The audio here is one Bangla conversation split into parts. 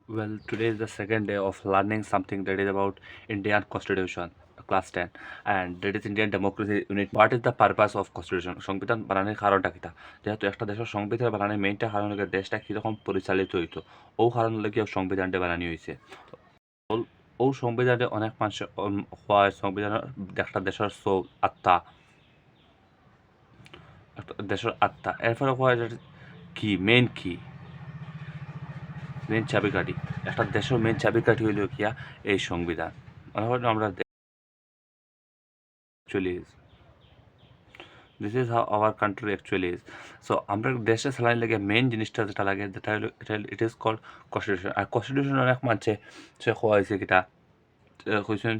Well, today is the second day of learning something that is about Indian Constitution, class 10, and that is Indian democracy unit. What is the purpose of Constitution? সংবিধান বানানোর কারণটা কিতা? যেহেতু একটা দেশের সংবিধান বানানোর মেইনটা কারণ হলো দেশটা কীরকম পরিচালিত হইতো, ও কারণ হলো কি সংবিধানটা বানানি হয়েছে। ও সংবিধানে অনেক মানুষ হয় সংবিধানের একটা দেশের সোল আত্মা, একটা দেশের আত্মা। এরপরে হয় কি মেইন কি মেইন চাবিকাঠি, একটা দেশের মেইন চাবিকাঠি হইল কিয়া এই সংবিধান। মনে করেন আমরা actually is. This is how our country actually is. So আমরা দেশে চালাইন লাগে মেইন জিনিসটা যেটা লাগে যেটা হলো ইট ইজ কল্ড কনস্টিটিউশন। আর কনস্টিটিউশন অনেক মানছে সে কোয়া হয়েছে কিটা কইছেন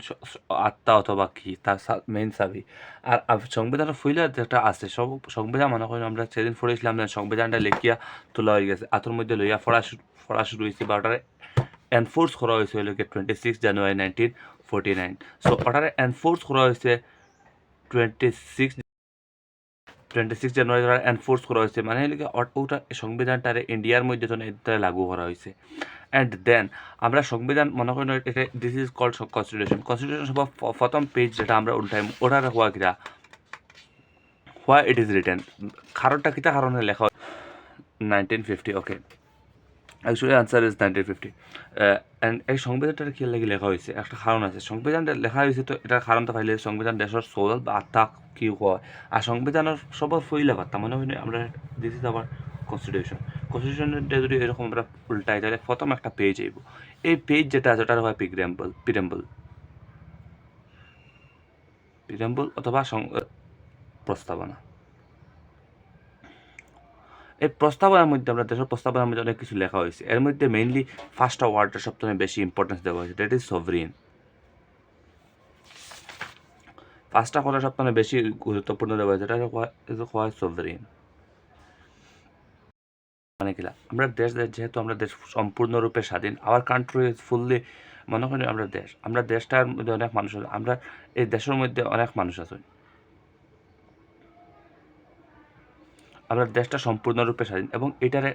আত্মা অথবা কি তার মেইন চাবি। আর সংবিধানের ফুইলে যেটা আছে সব সংবিধান মনে করেন আমরা সেদিন পড়েছিলাম যে সংবিধানটা লেখিয়া তোলা হয়ে গেছে আতর মধ্যে লইয়া পড়া শুরু হয়েছে বা ওটারে এনফোর্স করা হয়েছে হইল 26 জানুয়ারি 1949। সো ওটারে এনফোর্স করা হয়েছে 26 জানুয়ারি দ্বারা এনফোর্স করা হয়েছে, মানে ওটা সংবিধানটারে ইন্ডিয়ার মধ্যে তো এটা লাগু করা হয়েছে। অ্যান্ড দেন আমরা সংবিধান মনে করি এটা this is called constitution. Constitution সব প্রথম পেজ যেটা আমরা উল্টাই ওটার হওয়া কিনা হোয়াই ইট ইজ রিটেন, কারণটা কিতা কারণে লেখা 1950। ওকে, অ্যাকচুয়ালি আনসার ইজ 1950। অ্যান্ড এই সংবিধানটা কি লাগি লেখা হয়েছে একটা কারণ আছে। সংবিধানটা লেখা হয়েছে তো এটার কারণটা পাইলে সংবিধান দেশের সোল বা আত্মা কি হয়। আর সংবিধানের সবার ফইলা পারতাম মনে হয় আমরা দিস ইজ আবার কনস্টিটিউশন। কনস্টিটিউশনটা যদি এরকম আমরা উল্টাই তাহলে প্রথম একটা পেজ আইব। এই পেজ যেটা আছে ওটার হয় পিরেম্বল অথবা প্রস্তাবনা। এই প্রস্তাবনার মধ্যে আমরা দেশের প্রস্তাবনার মধ্যে অনেক কিছু লেখা হয়েছে। এর মধ্যে মেইনলি ফার্স্টটা ওয়ার্ডটা সবথেকে বেশি ইম্পর্টেন্স দেওয়া হয়েছে, দ্যাট ইজ সভরিন। পাঁচটা কথা সবথেকে বেশি গুরুত্বপূর্ণ দেওয়া হয়েছে, এটা হয় সভরিন। মানে কিলা আমরা দেশ যেহেতু আমরা দেশ সম্পূর্ণরূপে স্বাধীন, আওয়ার কান্ট্রি ইজ ফুললি মনে করি আমরা দেশটার মধ্যে অনেক মানুষ আছে, আমরা এই দেশের মধ্যে অনেক মানুষ আছে, আমরা দেশটা সম্পূর্ণরূপে স্বাধীন এবং এটারে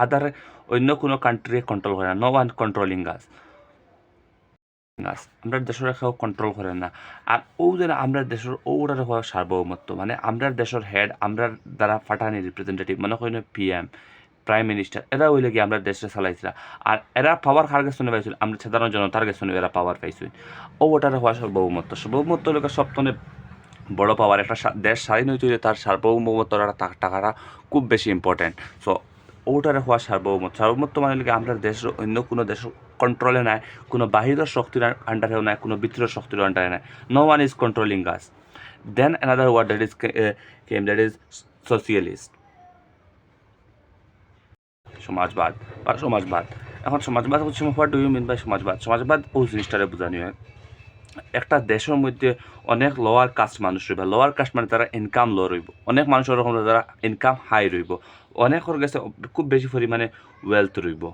আদারে অন্য কোনো কান্ট্রি কন্ট্রোল করে না। নো ওয়ান কন্ট্রোলিং আস। আমরা দেশের কেউ কন্ট্রোল করে না। আর ও যেন আমরা দেশের ওটার হওয়া সার্বভৌমত্ব, মানে আমরা দেশের হেড আমরা দ্বারা ফাটানি রিপ্রেজেন্টেটিভ মনে করি না PM প্রাইম মিনিস্টার, এরা হইলে কি আমরা দেশটা চালাইছিল। আর এরা পাওয়ার কার কাছে পাইছিল, আমরা সাধারণ জনতার কাছে এরা পাওয়ার পাইছি। ও ওটার হওয়া সার্বভৌমত্ব লোকের সবথনে বড় পাওয়ার। একটা দেশ স্বাধীন হইতে হইলে তার সার্বভৌমত্ব টাকাটা খুব বেশি ইম্পর্টেন্ট। সো ওটারে হওয়া সার্বভৌমত্ব মানে কি আমরা দেশের অন্য কোনো দেশের কন্ট্রোলে নাই, কোনো বাহিরের শক্তির আন্ডারেও নাই, কোনো ভিতরের শক্তির আন্ডারে নাই। No one is controlling us. Then another word that is came that is socialist, সমাজবাদ বা সমাজবাদ। এখন সমাজবাদ হচ্ছে what do you mean by সমাজবাদ? সমাজবাদ ও জিনিসটারে বোঝানো হয় একটা দেশের মধ্যে অনেক লোয়ার কাস্ট মানুষ রইব। লোয়ার কাস্ট মানে তারা ইনকাম লো রইব, অনেক মানুষ ওরকম যারা ইনকাম হাই রইব, অনেকের কাছে খুব বেশি পরিমাণে ওয়েলথ রইব,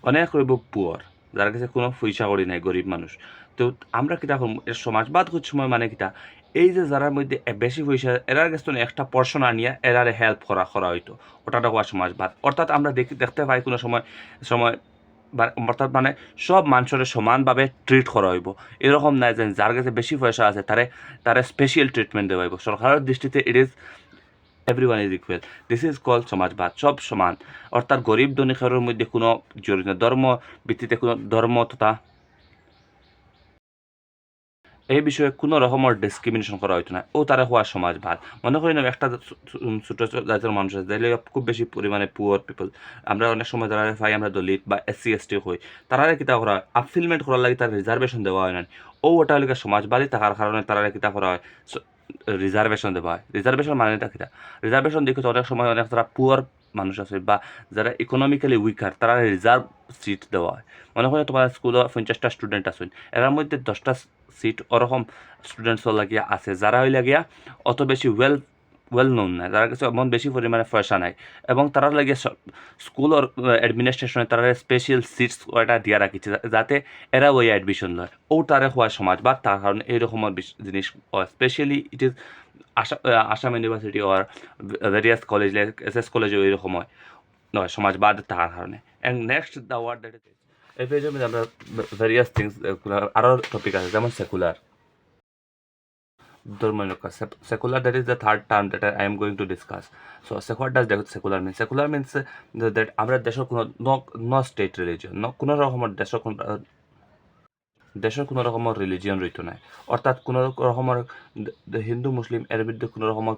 অনেক রইব পুয়ার যার কাছে কোনো পয়সা করি নাই, গরিব মানুষ। তো আমরা কিতা করব? সমাজবাদ হচ্ছে সময় মানে কিতা এই যে যারার মধ্যে বেশি পয়সা এরার কাছে একটা পর্সন আনিয়া এরারে হেল্প করা হইতো, ওটাটা হওয়া সমাজবাদ। অর্থাৎ আমরা দেখতে পাই কোনো সময় সময় অর্থাৎ মানে সব মানুষের সমানভাবে ট্রিট করা হইব। এরকম নাই যে যার কাছে বেশি পয়সা আছে তারে স্পেশাল ট্রিটমেন্ট দেওয়া হইব। সরকারের দৃষ্টিতে it is everyone is equal. This is call সমাজবাদ, সব সমান। অর্থাৎ গরিব ধনীর মধ্যে কোনো জড়িত ধর্ম ভিত্তিতে কোনো ধর্ম তথা এই বিষয়ে কোনো রকমের ডিসক্রিমিনেশন করা হইতো না, ও তারা হওয়া সমাজবাদ। মনে করি না একটা ছোটো জাতির মানুষ আছে যাইলে খুব বেশি পরিমাণে পুয়ার পিপল, আমরা অনেক সময় যারা পাই আমরা দলিত বা SC ST হই, তারা কিতা করা হয় আপফিলমেন্ট করার লাগে তার রিজার্ভেশন দেওয়া হয় না। ও ওটা হলে সমাজবাদী থাকার কারণে তারা কিতা করা হয় রিজার্ভেশন দেওয়া হয়। রিজার্ভেশন মানেটা কিতা? রিজার্ভেশন দেখে অনেক সময় অনেক যারা পুয়ার মানুষ আছে বা যারা ইকোনমিক্যালি উইকার তারা রিজার্ভ সিট দেওয়া হয়। মনে করি তোমার স্কুলে 50টা স্টুডেন্ট আছে, এর মধ্যে 10টা সিট ওরকম স্টুডেন্টস লাগিয়া আছে যারা হইলা গিয়া অত বেশি ওয়েল নোন নাই, তার কাছে এমন বেশি পরিমাণে পয়সা নাই এবং তারা লাগিয়ে স্কুল অ্যাডমিনিস্ট্রেশনে তারা স্পেশাল সিটস এটা দিয়া রাখিছে যাতে এরা ওই অ্যাডমিশন লয়। ও তারা হওয়া সমাজবাদ, তার কারণে এইরকমের জিনিস specially it is Assam university or various college like SS কলেজে ওইরকম হয় নয় সমাজবাদ থাকার কারণে। and next the word that is এই পেজের মধ্যে আমরা ভেরিয়াস থিংস আরও টপিক আছে যেমন সেকুলার ধর্মনিরপেক্ষ secular, that is the third term that I am going to discuss. So what does secular mean? Secular means that আমরা দেশের কোনো no state religion, কোনো রকমের দেশের কোনো রকমের রিলিজিয়ন রইতো নাই, অর্থাৎ কোনো রকমের হিন্দু মুসলিম এর বিরুদ্ধে কোনো রকমের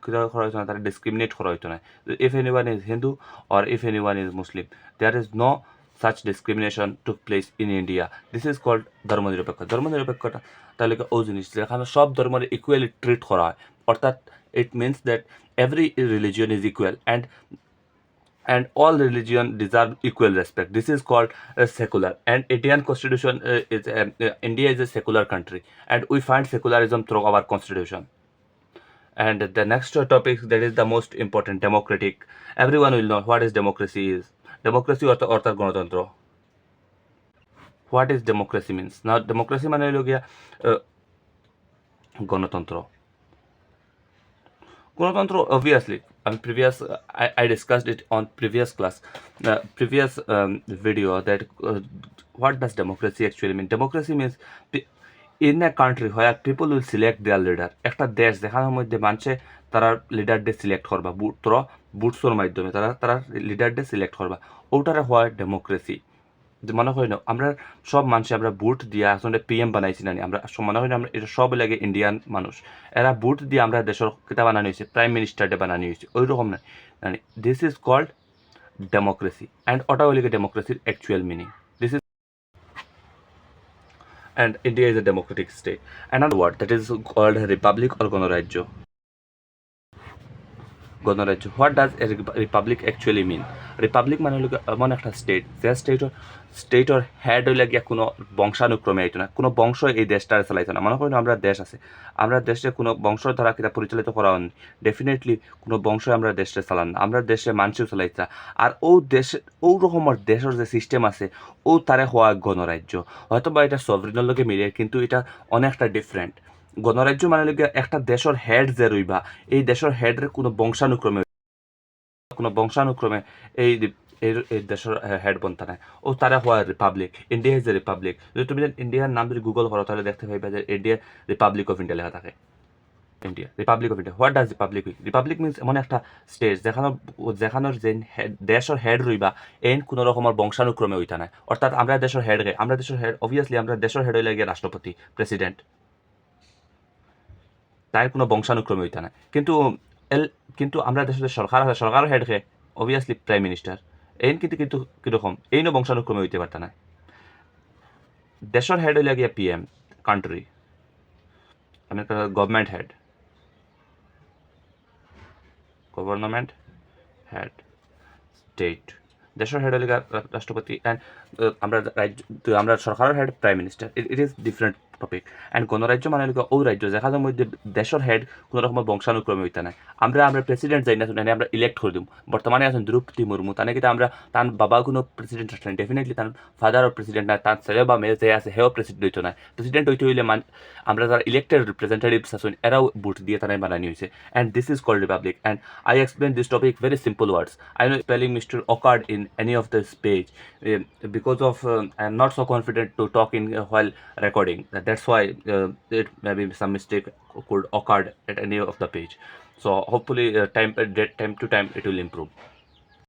কিতা করা হইতো না, তারা ডিসক্রিমিনেট করা হইতো না। If anyone is Hindu or if anyone is Muslim, there is no such discrimination took place in India. This is called ধর্মনিরপেক্ষ। ধর্মনিরপেক্ষতা তাহলে ও জিনিস যেখানে সব ধর্মের ইকুয়ালি ট্রিট করা হয়, অর্থাৎ it means that every religion is equal and all religion deserve equal respect. This is called secular, and Indian constitution is India is a secular country, and we find secularism through our constitution. And the next topic, that is the most important, democratic. Everyone will know what is democracy is. Democracy অর্থাৎ গণতন্ত্র. What is democracy means? Now democracy মানে হলো গিয়া গণতন্ত্র। গণতন্ত্র obviously I discussed it on previous class, previous video, that what does democracy actually mean? Democracy means in a country where people will select their leader. একটা দেশ যেখানের মধ্যে মানুষে তারা লিডারদের সিলেক্ট করবা বুটসর মাধ্যমে তারা লিডারদের সিলেক্ট করবা, ওটারে হয় ডেমোক্রেসি। মনে হয় না আমরা সব মানুষ আমরা ভোট দিয়ে আসলে পিএম বানাইছি না, আমরা মনে হয় না আমরা এটা সব লাগে ইন্ডিয়ান মানুষ, এরা ভোট দিয়ে আমরা দেশের কিতা বানানো হয়েছে, প্রাইম মিনিস্টারটা বানানো হয়েছে, ওই রকম না। মানে this is called democracy, and ওটা হলে ডেমোক্রেসির actual meaning. This is and India is a democratic state. Another word that is called republic or গণরাজ্য। গণরাজ্য, what does a republic actually mean? Republic মানে হলো এমন একটা স্টেট যে স্টেটর হেড হইলে গিয়া কোনো বংশানুক্রমে আইতো না, কোনো বংশ এই দেশটারে চালাইতো না। মনে করি আমরা দেশ আছে, আমরা দেশে কোনো বংশ দ্বারা কিতা পরিচালিত করা হয়নি, ডেফিনেটলি কোনো বংশ আমরা দেশে চালান না, আমরা দেশে মানুষও চালাইতা। আর ও দেশে ও রকমের দেশের যে সিস্টেম আছে ও তারে হওয়া গণরাজ্য। হয়তো বা এটা সভরিনের লগে মিলে, কিন্তু এটা অনেকটা ডিফারেন্ট। গণরাজ্য মানে একটা দেশের হেড যে রইবা, এই দেশের হেডের কোনো বংশানুক্রমে এই দেশের হেড বনতা নাই, ও তারা হওয়া Republic. India is a Republic. যদি তুমি ইন্ডিয়ার নাম যদি গুগল করো তাহলে দেখতে পাইবা যে ইন্ডিয়া রিপাবলিক অফ ইন্ডিয়া লেখা থাকে। India Republic of India. What does Republic with? Republic means এমন একটা স্টেট যেখানোর যে দেশের হেড রইবা এন কোনো রকমের বংশানুক্রমে হইতা নাই, অর্থাৎ আমরা দেশের হেড অবভিয়াসলি আমরা দেশের হেড হইলে গিয়ে রাষ্ট্রপতি, প্রেসিডেন্ট, তাই কোনো বংশানুক্রমে হইতা না। কিন্তু আমরা দেশের সরকার আছে, সরকারের হেড হে অবভিয়াসলি প্রাইম মিনিস্টার, এই কিন্তু কীরকম এইনো বংশানুক্রমে হইতে পারত না। দেশের হেড হইলে গিয়া পিএম, কান্ট্রি মানে গভর্নমেন্ট হেড, স্টেট। দেশের হেড হইলে রাষ্ট্রপতি, অ্যান্ড আমরা সরকারের head prime minister. It is different topic. And গণরাজ্য মানে ওই রাজ্য যেখানের মধ্যে দেশের হেড কোনো রকমের বংশানুক্রমে হইতে নাই। আমরা প্রেসিডেন্ট যাই না, আমরা ইলেক্ট করে দিম। বর্তমানে আছেন দ্রৌপদী মুর্মু, তানে কিন্তু আমরা তার বাবা কোনো প্রেসিডেন্ট আসেন, ডেফিনেটলি তার ফাদারও প্রেসিডেন্ট না, তার ছেলে বা মেয়ে যে আছে হেও প্রেসিডেন্ট হইতো না। প্রেসিডেন্ট হইতে হইলে আমরা যারা ইলেক্টেড রিপ্রেজেন্টেটিভস আছেন এরাও ভোট দিয়ে তারাই বানানি হয়েছে। And this is called republic. And I explain this topic very simple words. I know spelling mistake occurred in any of this page because of I am not so confident to talk in while recording. That's why it maybe some mistake could occur at any of the page. So hopefully time to time it will improve.